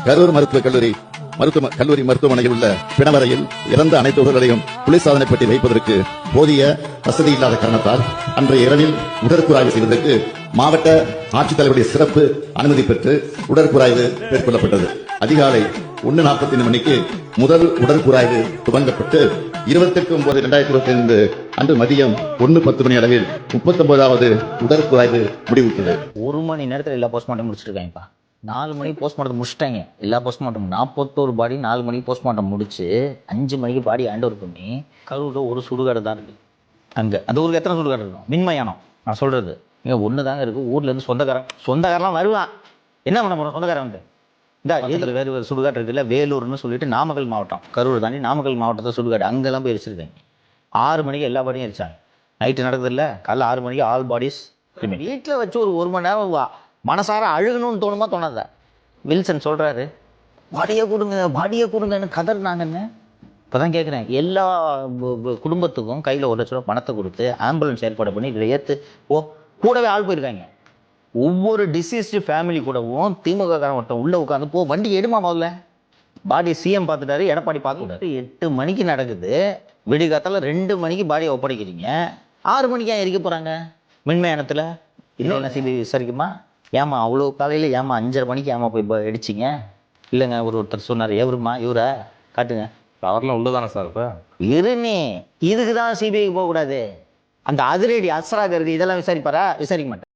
கரூர் மருத்துவக் கல்லூரி மருத்துவமனையில் உள்ள பிணவரையில் இறந்த அனைத்து உடல்களையும் புலிஸ் சாதனை பெட்டி வைப்பதற்கு போதிய வசதி இல்லாத காரணத்தால் அன்றைய இரவில் உடற்கூறாய்வு செய்வதற்கு மாவட்ட ஆட்சித்தலைவருடைய சிறப்பு அனுமதி பெற்று உடற்கூறாய்வு மேற்கொள்ளப்பட்டது. அதிகாலை 1:45 மணிக்கு முதல் உடற்கூறாய்வு துவங்கப்பட்டு 28/9/2025 அன்று மதியம் 1:10 மணி அளவில் 39வது உடற்கூறாய்வு முடிவுற்றது. 1 மணி நேரத்தில் எல்லா போஸ்ட்மார்ட்டம் முடிச்சிருக்காங்கப்பா. 4 மணிக்கு போஸ்ட்மார்ட்டம் முடிச்சிட்டாங்க. எல்லா போஸ்ட்மார்ட்டம் 41 பாடி 4 மணிக்கு போஸ்ட்மார்ட்டம் முடிச்சு 5 மணிக்கு பாடி ஹேண்ட் ஓவர் பண்ணி கரூரில் ஒரு சுடுகாடு தான் இருக்கு. அங்கே அந்த ஊருக்கு எத்தனை சுடுகாடு இருக்கும்? மின்மயானம் நான் சொல்றது இங்கே ஒன்று தாங்க இருக்கு. ஊர்ல இருந்து சொந்தக்காரெல்லாம் வருவான். என்ன பண்ண போறோம்? சொந்தக்காரன் வந்து இந்த வேறு சுடுகாடு இருக்குல்ல, வேலூர்னு சொல்லிட்டு நாமக்கல் மாவட்டம், கரூர் தாண்டி நாமக்கல் மாவட்டத்தை சுடுகாடு அங்கெல்லாம் போய் எரிச்சிருக்காங்க. 6 மணிக்கு எல்லா பாடியும் எரிச்சாங்க. நைட்டு நடக்குது இல்லை, காலைல 6 மணிக்கு ஆல் பாடிஸ். வீட்டில் வச்சு ஒரு மணி நேரம் மனசார அழுகணும்னு தோணுமா தோணாத? வில்சன் சொல்றாரு, பாடியை கொடுங்கன்னு கதறினாங்கன்னு. இப்போதான் கேட்குறேன், எல்லா குடும்பத்துக்கும் கையில் 1 லட்ச ரூபா பணத்தை கொடுத்து ஆம்புலன்ஸ் ஏற்பாடு பண்ணி இதில் ஏற்று கூடவே ஆள் போயிருக்காங்க. ஒவ்வொரு டிசீஸ்டு ஃபேமிலி கூடவும் திமுக ஒருத்தன் உள்ள உட்காந்து வண்டி எடுமா முதல்ல. பாடி சிஎம் பார்த்துட்டாரு, எடப்பாடி பார்த்துட்டாரு. 8 மணிக்கு நடக்குது, விடிகாத்தால 2 மணிக்கு பாடியை ஒப்படைக்கிறீங்க. 6 மணிக்கு ஏன் எரிக்க போறாங்க மின்மயானத்தில்? இன்னும் சிபி விசாரிக்குமா? ஏமா அவ்வளோ காலையில் ஏமா 5:30 மணிக்கு ஏமா போய் அடிச்சிங்க? இல்லைங்க ஒருத்தர் சொன்னார், எவருமா இவரை காட்டுங்க. அவர்லாம் உள்ளதானே சார்? இப்போ இருநே இதுக்கு தான் சிபிஐக்கு போகக்கூடாது. அந்த அதிரடி அஸ்ராக இருக்கு, இதெல்லாம் விசாரிப்பாரா? விசாரிக்க மாட்டேன்.